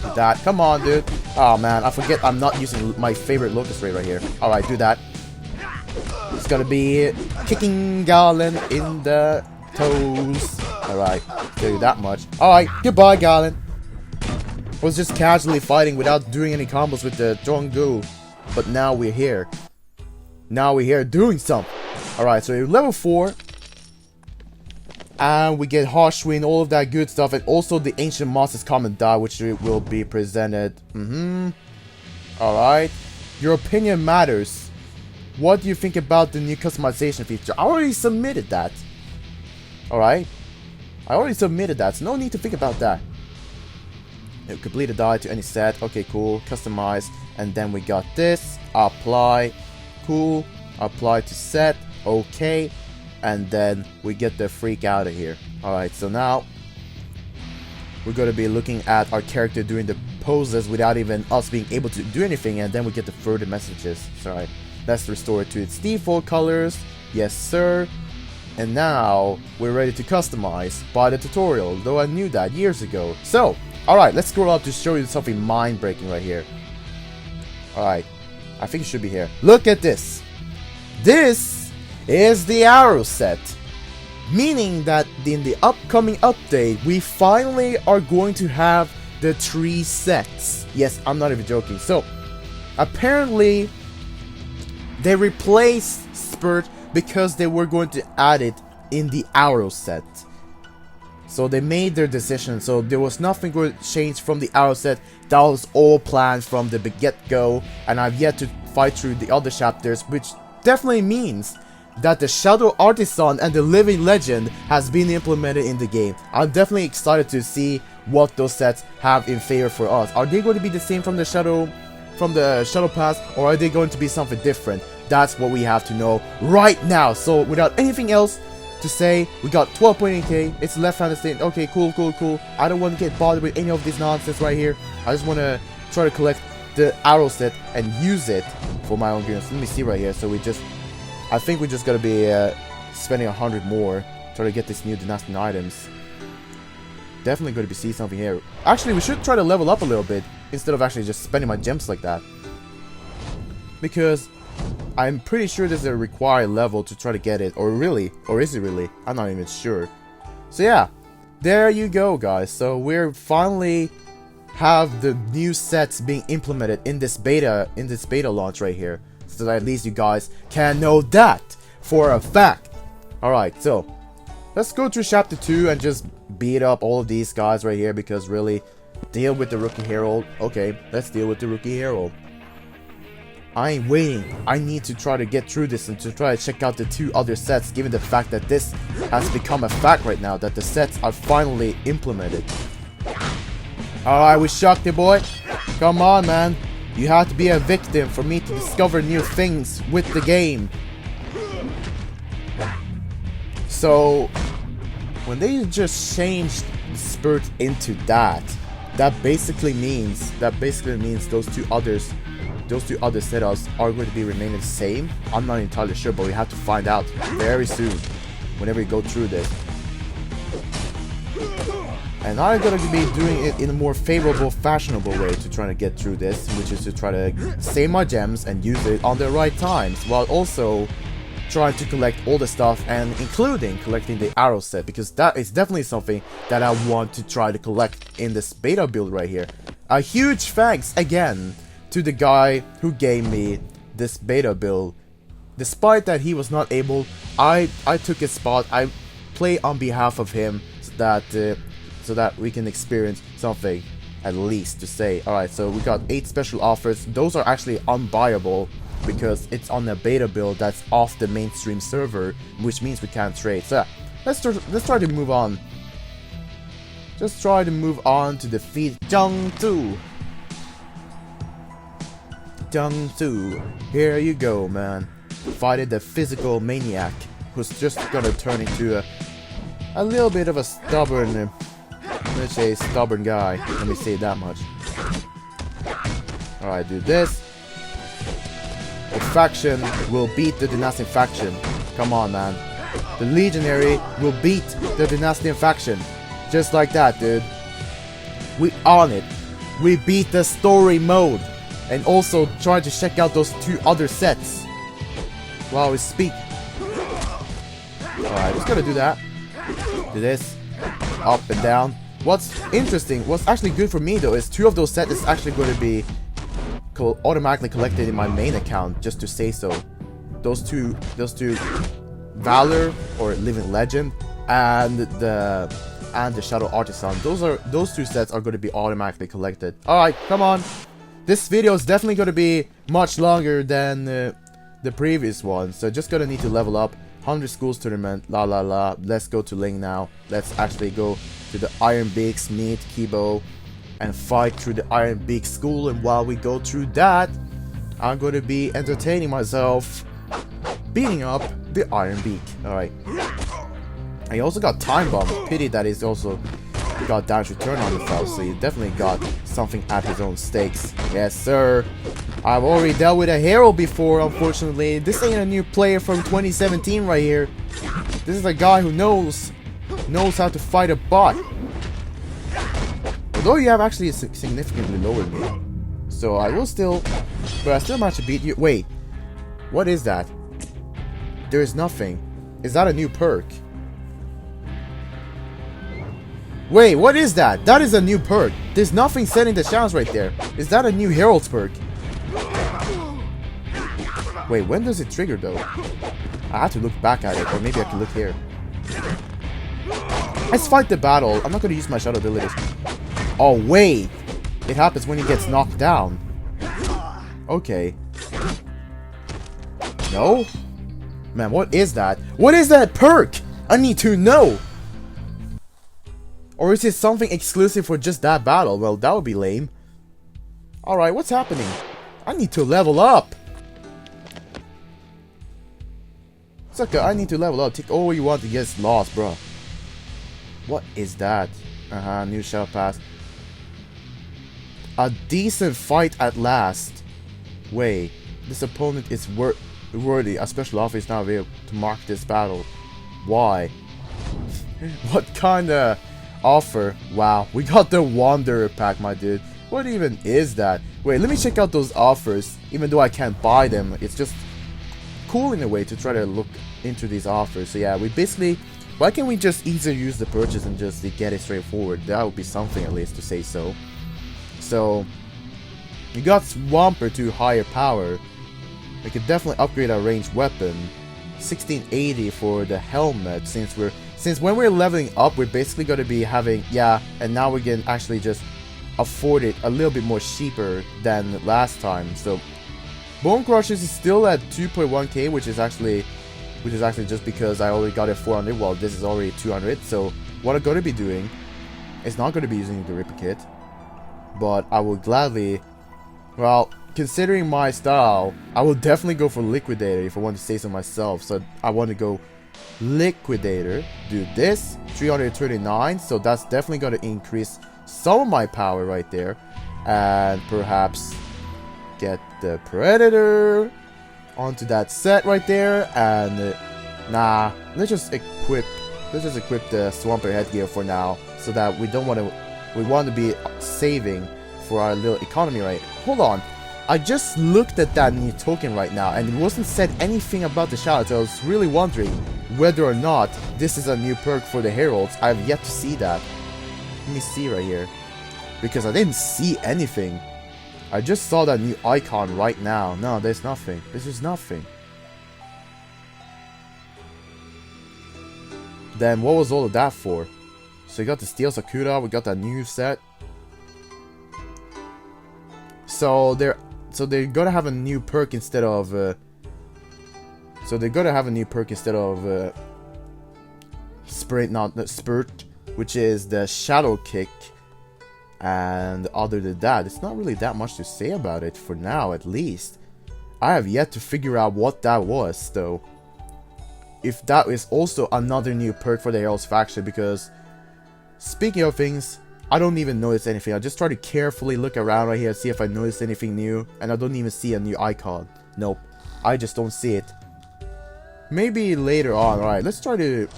Do that. Come on, dude. Oh man, I forget I'm not using my favorite locust ray right here. Alright, do that. It's gonna be kicking Galen in the toes. Alright, tell you that much. Alright, goodbye, Galen. Was just casually fighting without doing any combos with the Jongu. But now we're here. Now we're here doing something. Alright, so level 4. And we get Harshwin, all of that good stuff. And also the Ancient Monsters Common Die, which will be presented. Alright. Your opinion matters. What do you think about the new customization feature? I already submitted that. Alright. I already submitted that, so no need to think about that. Complete a die to any set. Okay, cool. Customize. And then we got this. Apply. Cool. Apply to set. Okay. And then we get the freak out of here. Alright, so now we're going to be looking at our character doing the poses without even us being able to do anything. And then we get the further messages. Alright. Let's restore it to its default colors. Yes, sir. And now we're ready to customize by the tutorial, though I knew that years ago. So, alright, let's scroll up to show you something mind-breaking right here. Alright, I think it should be here. Look at this. This is the arrow set. Meaning that in the upcoming update, we finally are going to have the 3 sets. Yes, I'm not even joking. So, apparently, they replaced Spurt because they were going to add it in the arrow set. So they made their decision, so there was nothing going to change from the arrow set. That was all planned from the get-go, and I've yet to fight through the other chapters, which definitely means that the Shadow Artisan and the Living Legend has been implemented in the game. I'm definitely excited to see what those sets have in favor for us. Are they going to be the same from the Shadow Pass, or are they going to be something different? That's what we have to know right now. So without anything else to say, we got 12.8k. It's left-handed state. Okay, cool. I don't want to get bothered with any of this nonsense right here. I just want to try to collect the arrow set and use it for my own games. Let me see right here. So I think we just gotta be spending 100 more try to get these new dynastic items. Definitely going to be see something here. Actually, we should try to level up a little bit instead of actually just spending my gems like that, because I'm pretty sure there's a required level to try to get it, or is it really? I'm not even sure. So yeah, there you go, guys. So we're finally have the new sets being implemented in this beta launch right here, so that at least you guys can know that for a fact. Alright, so let's go through chapter 2 and just beat up all of these guys right here, because really, deal with the Rookie Herald. Okay, let's deal with the Rookie Herald. I ain't waiting. I need to try to get through this and to try to check out the 2 other sets, given the fact that this has become a fact right now, that the sets are finally implemented. Alright, we shocked you, boy. Come on, man. You have to be a victim for me to discover new things with the game. So, when they just changed the Spirit into that basically means those two other setups are going to be remaining the same. I'm not entirely sure, but we have to find out very soon whenever we go through this. And I'm going to be doing it in a more favorable, fashionable way to try to get through this, which is to try to save my gems and use it on the right times, while also trying to collect all the stuff, and including collecting the arrow set, because that is definitely something that I want to try to collect in this beta build right here. A huge thanks again to the guy who gave me this beta build. Despite that he was not able, I took his spot. I play on behalf of him so that we can experience something at least to say. Alright, so we got 8 special offers. Those are actually unbuyable because it's on a beta build that's off the mainstream server, which means we can't trade. So yeah, let's try to move on. Just try to move on to defeat Jiangsu. Here you go, man. Fighting the physical maniac who's just gonna turn into a little bit of a stubborn, let's say stubborn guy. Let me say that much. Alright, do this. The faction will beat the Dynastian faction. Come on, man. The Legionary will beat the Dynastian faction. Just like that, dude. We on it. We beat the story mode. And also try to check out those 2 other sets while we speak. Alright, just gotta do that. Do this. Up and down. What's interesting, what's actually good for me though, is 2 of those sets is actually going to be automatically collected in my main account, just to say so. Those two Valor or Living Legend and the Shadow Artisan. Those 2 sets are going to be automatically collected. Alright, come on. This video is definitely going to be much longer than the previous one, so just gonna need to level up. 100 schools tournament, la la la. Let's go to Ling now. Let's actually go to the Iron Beaks, meet Kibo, and fight through the Iron Beak school. And while we go through that, I'm going to be entertaining myself beating up the Iron Beak. Alright. I also got Time Bomb. Pity that he's also got damage return on himself, so he definitely got something at his own stakes. Yes, sir. I've already dealt with a hero before, unfortunately. This ain't a new player from 2017 right here. This is a guy who knows how to fight a bot. Although you have actually significantly lowered me. So I will still... But I still managed to beat you. Wait. What is that? There is nothing. Is that a new perk? Wait, what is that? That is a new perk. There's nothing setting the challenge right there. Is that a new Herald's perk? Wait, when does it trigger though? I have to look back at it, or maybe I can look here. Let's fight the battle. I'm not going to use my shadow abilities. Oh, wait. It happens when he gets knocked down. Okay. No? Man, what is that? What is that perk? I need to know! Or is it something exclusive for just that battle? Well, that would be lame. Alright, what's happening? I need to level up! It's okay, I need to level up. Take all you want to get lost, bro. What is that? New shell pass. A decent fight at last. Wait, this opponent is worthy. A special offer is now available to mark this battle. Why? What kind of offer? Wow, we got the Wanderer pack, my dude. What even is that? Wait, let me check out those offers. Even though I can't buy them, it's just cool in a way to try to look into these offers. So yeah, we basically... Why can't we just easily use the purchase and just get it straightforward? That would be something at least to say so. So, we got Swamper to higher power. We could definitely upgrade our ranged weapon. 1680 for the helmet, since when we're leveling up, we're basically going to be having, yeah, and now we can actually just afford it a little bit more cheaper than last time. So, Bone Crushers is still at 2.1k, which is actually just because I already got it 400. Well, this is already 200. So, what I'm going to be doing is not going to be using the Ripper Kit, but I will gladly, well, considering my style, I will definitely go for Liquidator if I want to say so myself. So I want to go Liquidator, do this, 339, so that's definitely going to increase some of my power right there. And perhaps get the Predator onto that set right there. And nah, let's just equip the Swamper headgear for now, so that we want to be saving for our little economy, right? Hold on. I just looked at that new token right now, and it wasn't said anything about the Shadow, so I was really wondering whether or not this is a new perk for the Heralds. I have yet to see that. Let me see right here, because I didn't see anything. I just saw that new icon right now. No, there's nothing. There's just nothing. Then what was all of that for? So we got the Steel Sakura, we got that new set. So they're gonna have a new perk instead of Spurt, which is the Shadow Kick. And other than that, it's not really that much to say about it for now, at least. I have yet to figure out what that was, though. If that is also another new perk for the Herald's faction, because speaking of things, I don't even notice anything. I just try to carefully look around right here, see if I notice anything new, and I don't even see a new icon. Nope, I just don't see it. Maybe later on. Alright, let's try to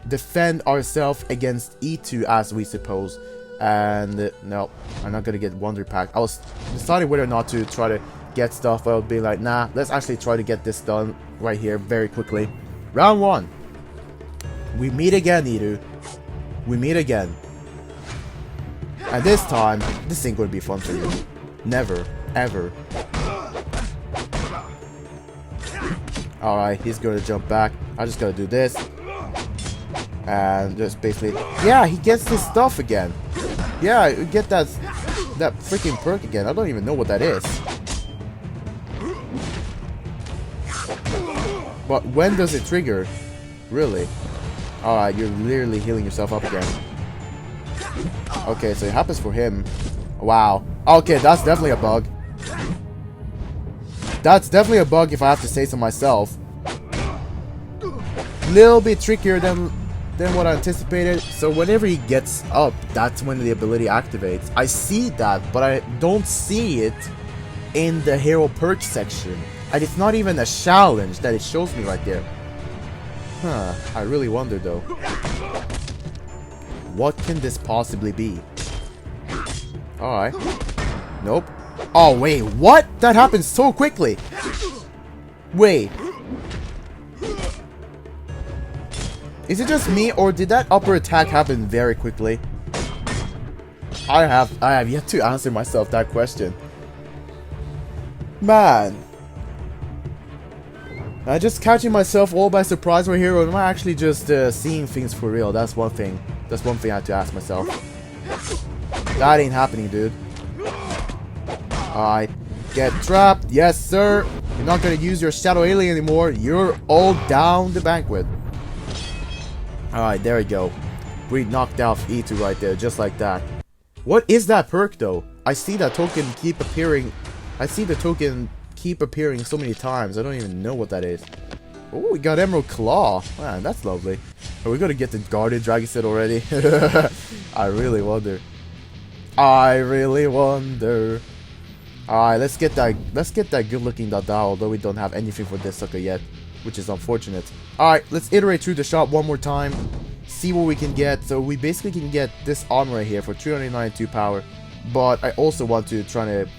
defend ourselves against E2 as we suppose. And no, I'm not gonna get Wonder Pack. I was deciding whether or not to try to get stuff. I would be like, nah, let's actually try to get this done right here very quickly. Round 1. We meet again, E2. We meet again. And this time, this ain't gonna be fun for you. Never, ever. Alright, he's gonna jump back. I just gotta do this. And just basically, yeah, he gets this stuff again. Yeah, you get that freaking perk again. I don't even know what that is. But when does it trigger? Really? Alright, you're literally healing yourself up again. Okay, so it happens for him. Wow. Okay, that's definitely a bug. That's definitely a bug if I have to say so myself. Little bit trickier than what I anticipated. So whenever he gets up, that's when the ability activates. I see that, but I don't see it in the hero perk section. And it's not even a challenge that it shows me right there. Huh, I really wonder though. What can this possibly be? Alright. Nope. Oh wait, what? That happened so quickly. Wait. Is it just me, or did that upper attack happen very quickly? I have yet to answer myself that question. Man. Am I just catching myself all by surprise right here, or am I actually just seeing things for real? That's one thing. That's one thing I have to ask myself. That ain't happening, dude. Alright. Get trapped. Yes, sir. You're not gonna use your shadow alien anymore. You're all down the banquet. Alright, there we go. We knocked off E2 right there, just like that. What is that perk though? I see that token keep appearing. I see the token keep appearing so many times. I don't even know what that is. Oh, we got Emerald Claw. Man, that's lovely. Are we gonna get the Guardian Dragon set already? I really wonder. I really wonder. Alright, let's get that good looking Dada, although we don't have anything for this sucker yet, which is unfortunate. Alright, let's iterate through the shop one more time. See what we can get. So we basically can get this armor right here for 392 power. But I also want to try to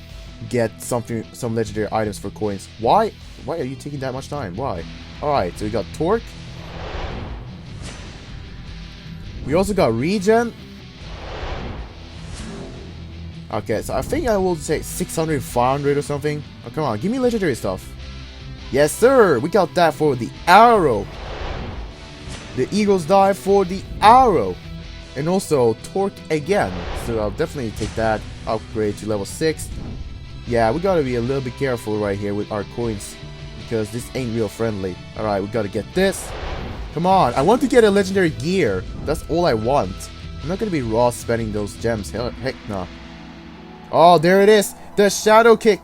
get some legendary items for coins. Why are you taking that much time? Why? Alright, so we got Torque. We also got Regen. Okay, so I think I will say 600, 500 or something. Oh, come on, give me legendary stuff. Yes, sir! We got that for the arrow. The Eagles die for the arrow. And also Torque again. So I'll definitely take that. Upgrade to level 6. Yeah, we gotta be a little bit careful right here with our coins, because this ain't real friendly. Alright, we gotta get this. Come on, I want to get a legendary gear. That's all I want. I'm not gonna be raw spending those gems. Heck nah. Oh, there it is! The Shadow Kick!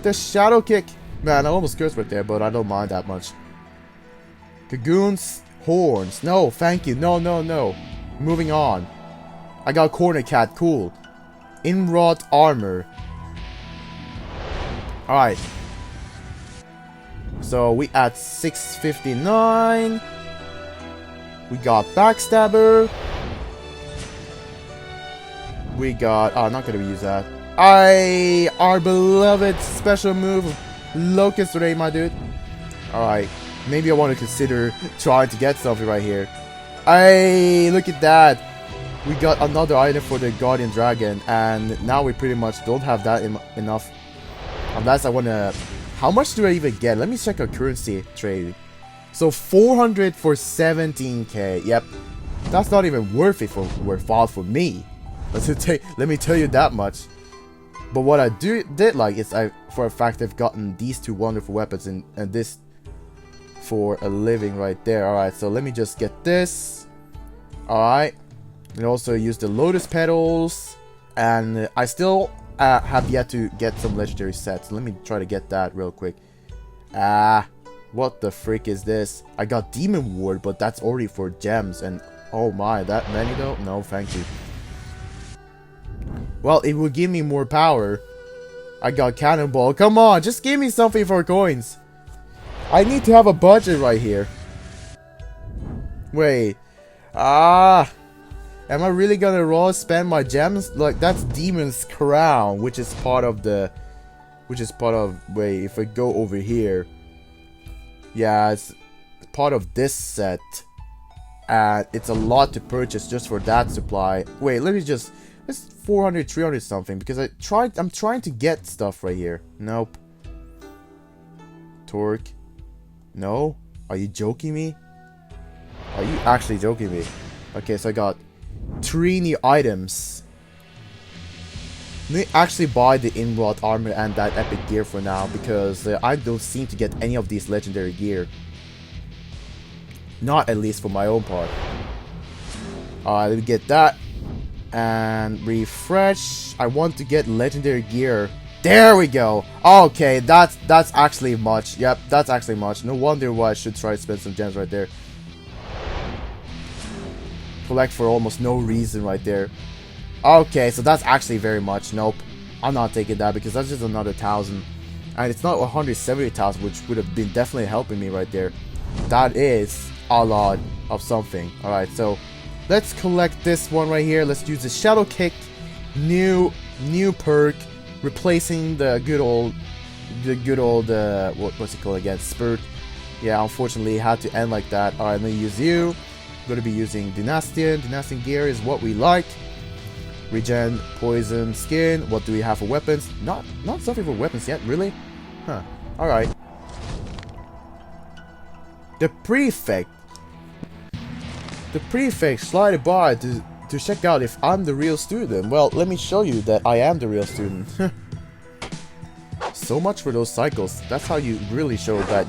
The Shadow Kick! Man, I almost cursed right there, but I don't mind that much. Kagoon's Horns. No, thank you. No, no, no. Moving on. I got Corner Cat. Cool. Inwrought Armor. Alright. So we at 659. We got Backstabber. We got... Oh, I'm not going to use that. Our beloved special move, Locust Ray, my dude. Alright. Maybe I want to consider trying to get something right here. Hey, look at that. We got another item for the Guardian Dragon. And now we pretty much don't have that enough. Unless I want to... How much do I even get? Let me check our currency trade. So 400 for 17k. Yep. That's not even worth it for me. Let me tell you that much. But what I did like is for a fact I've gotten these two wonderful weapons and this for a living right there. Alright, so let me just get this. Alright. And also use the Lotus Petals. And I still have yet to get some legendary sets. Let me try to get that real quick. What the frick is this? I got Demon Ward, but that's already for gems. And oh my, that many though? No, thank you. Well, it will give me more power. I got Cannonball. Come on, just give me something for coins. I need to have a budget right here. Wait. Am I really gonna raw spend my gems? Like, that's Demon's Crown, which is part of the... Wait, if I go over here... Yeah, it's part of this set. And it's a lot to purchase just for that supply. Wait, let me just... It's 400, 300 something, because I'm trying to get stuff right here. Nope. Torque. No? Are you joking me? Are you actually joking me? Okay, so I got 3 new items. Let me actually buy the Inwrought Armor and that epic gear for now, because I don't seem to get any of these legendary gear. Not at least for my own part. Alright, let me get that. And refresh. I want to get legendary gear. There we go. Okay, that's actually much. Yep, that's actually much. No wonder why I should try to spend some gems right there. Collect for almost no reason right there. Okay, so that's actually very much. Nope, I'm not taking that because that's just another 1,000. And it's not 170,000, which would have been definitely helping me right there. That is a lot of something. Alright, so let's collect this one right here. Let's use the Shadow Kick. New perk. Replacing the good old what's it called again? Spurt. Yeah, unfortunately it had to end like that. Alright, let me use you. I'm gonna be using Dynastian. Dynastian gear is what we like. Regen, poison, skin. What do we have for weapons? Not something for weapons yet, really? Huh. Alright. The prefect. The prefect slided by to check out if I'm the real student. Well, let me show you that I am the real student. so much for those cycles. That's how you really show that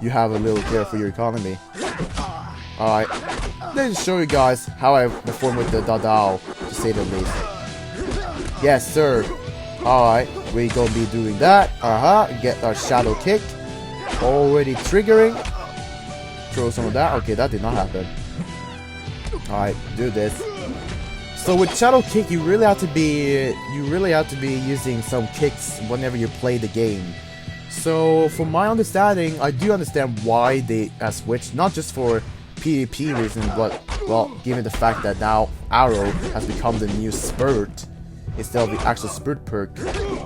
you have a little care for your economy. Alright. Let me show you guys how I perform with the Dadao, to say the least. Yes, sir. Alright, we're gonna be doing that. Get our shadow kick. Already triggering. Throw some of that. Okay, that did not happen. Alright, do this. So with shadow kick, you really have to be using some kicks whenever you play the game. So from my understanding, I do understand why they switched, not just for PvP reasons, but well, given the fact that now Arrow has become the new Spurt instead of the actual Spurt perk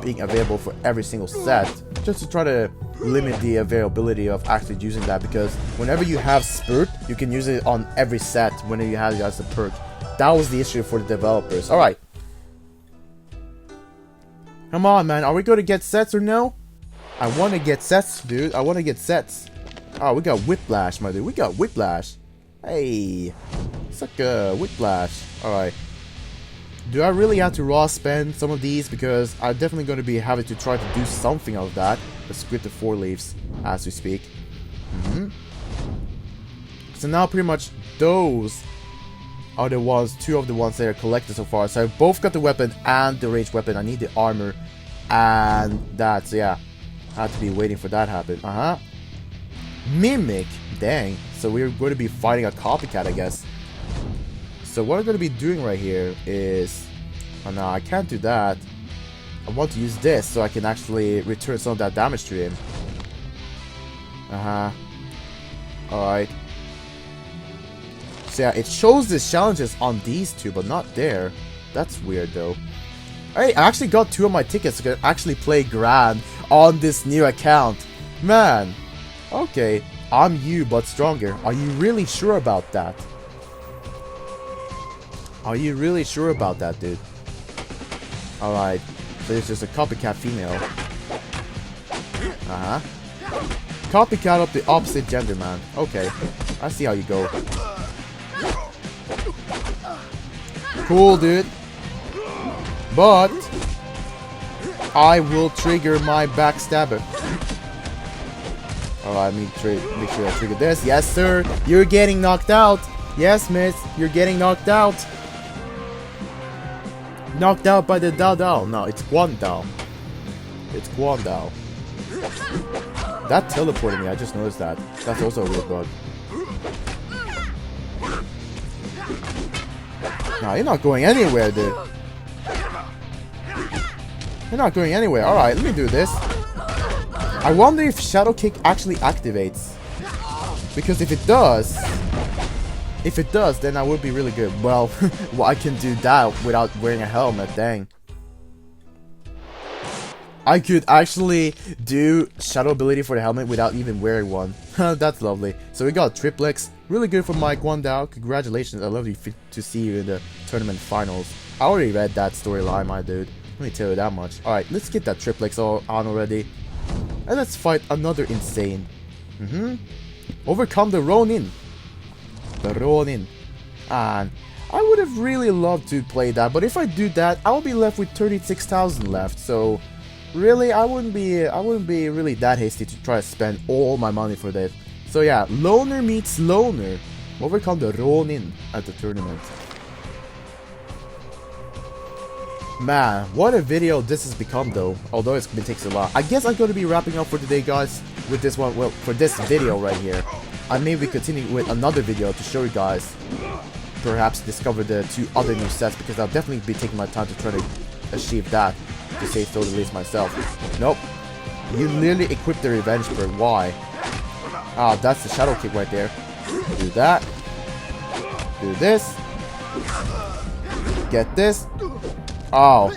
being available for every single set, just to try to limit the availability of actually using that, because whenever you have Spurt, you can use it on every set whenever you have it as a perk. That was the issue for the developers. Alright. Come on, man. Are we going to get sets or no? I want to get sets, dude. I want to get sets. Oh, we got Whiplash, my dude. We got Whiplash. Hey. Suck a Whiplash. Alright. Do I really have to raw spend some of these? Because I'm definitely going to be having to try to do something out of that. Let's quit the 4 leaves as we speak. So now pretty much those are the ones, 2 of the ones that are collected so far. So I both got the weapon and the ranged weapon. I need the armor and that. So yeah, I have to be waiting for that to happen. Mimic. Dang. So we're going to be fighting a copycat, I guess. So what I'm going to be doing right here is... Oh no, I can't do that. I want to use this so I can actually return some of that damage to him. Alright. So yeah, it shows the challenges on these 2, but not there. That's weird though. Hey, I actually got 2 of my tickets to actually play Grand on this new account. Man. Okay. I'm you, but stronger. Are you really sure about that? Are you really sure about that, dude? Alright. So it's just a Copycat Female. Copycat of the opposite gender, man. Okay. I see how you go. Cool, dude. But I will trigger my backstabber. Alright, make sure I trigger this. Yes, sir. You're getting knocked out. Yes, miss. You're getting knocked out. Knocked out by the Dao. No, it's Guandao. It's Guandao. That teleported me. I just noticed that. That's also a weird bug. No, you're not going anywhere, dude. You're not going anywhere. Alright, let me do this. I wonder if Shadow Kick actually activates. Because if it does, then I would be really good. Well, I can do that without wearing a helmet, dang. I could actually do Shadow ability for the helmet without even wearing one. That's lovely. So we got triplex. Really good for Mike Guandao. Congratulations. I love to see you in the tournament finals. I already read that storyline, my dude. Let me tell you that much. Alright, let's get that triplex all on already. And let's fight another insane. Overcome the Ronin. The Ronin. And I would have really loved to play that, but if I do that, I will be left with 36,000 left. So really, I wouldn't be really that hasty to try to spend all my money for this. So yeah, loner meets loner. Overcome the Ronin at the tournament. Man, what a video this has become though, although it takes a lot. I guess I'm going to be wrapping up for today, guys, with this one, well, for this video right here. I may be continuing with another video to show you guys, perhaps discover the 2 other new sets, because I'll definitely be taking my time to try to achieve that, to say so the least myself. Nope. You literally equipped the revenge bird, why? Ah, that's the Shadow Kick right there. Do that. Do this. Get this. Oh,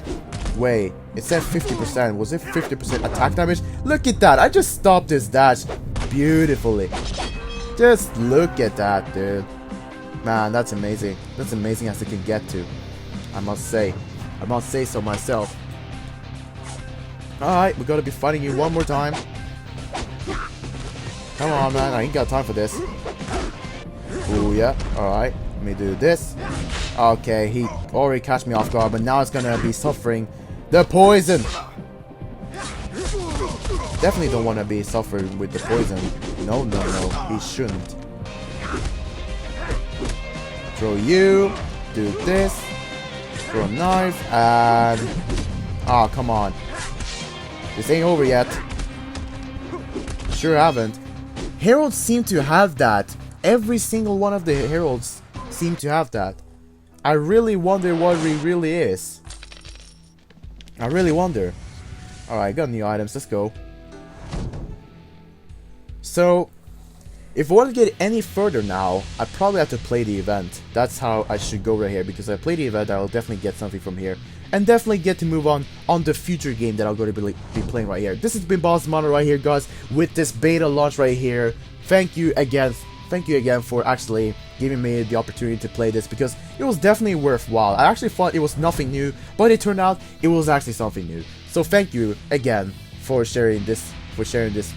wait. It said 50%. Was it 50% attack damage? Look at that. I just stopped his dash beautifully. Just look at that, dude. Man, that's amazing. That's amazing as it can get to. I must say. I must say so myself. Alright, we're gonna be fighting you one more time. Come on, man. I ain't got time for this. Ooh, yeah. Alright. Let me do this. Okay, he already catch me off guard, but now it's gonna be suffering the poison. definitely don't want to be suffering with the poison. No, no, no, he shouldn't. Throw you, do this, throw a knife, and... Ah, come on. This ain't over yet. Sure haven't. Heralds seem to have that. Every single one of the heralds seem to have that. I really wonder what it really is. I really wonder. Alright, got new items, let's go. So, if I want to get any further now, I probably have to play the event. That's how I should go right here, because if I play the event, I'll definitely get something from here. And definitely get to move on the future game that I'm going to be playing right here. This has been Boss Mono right here, guys, with this beta launch right here. Thank you again for actually giving me the opportunity to play this, because it was definitely worthwhile. I actually thought it was nothing new, but it turned out it was actually something new. So thank you again for sharing this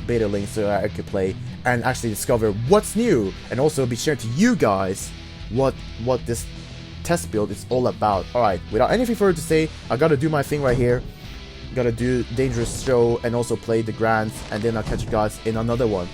beta link so I could play and actually discover what's new, and also be sharing to you guys what this test build is all about. Alright, without anything further to say, I gotta do my thing right here. Gotta do Dangerous Show and also play the Grands, and then I'll catch you guys in another one.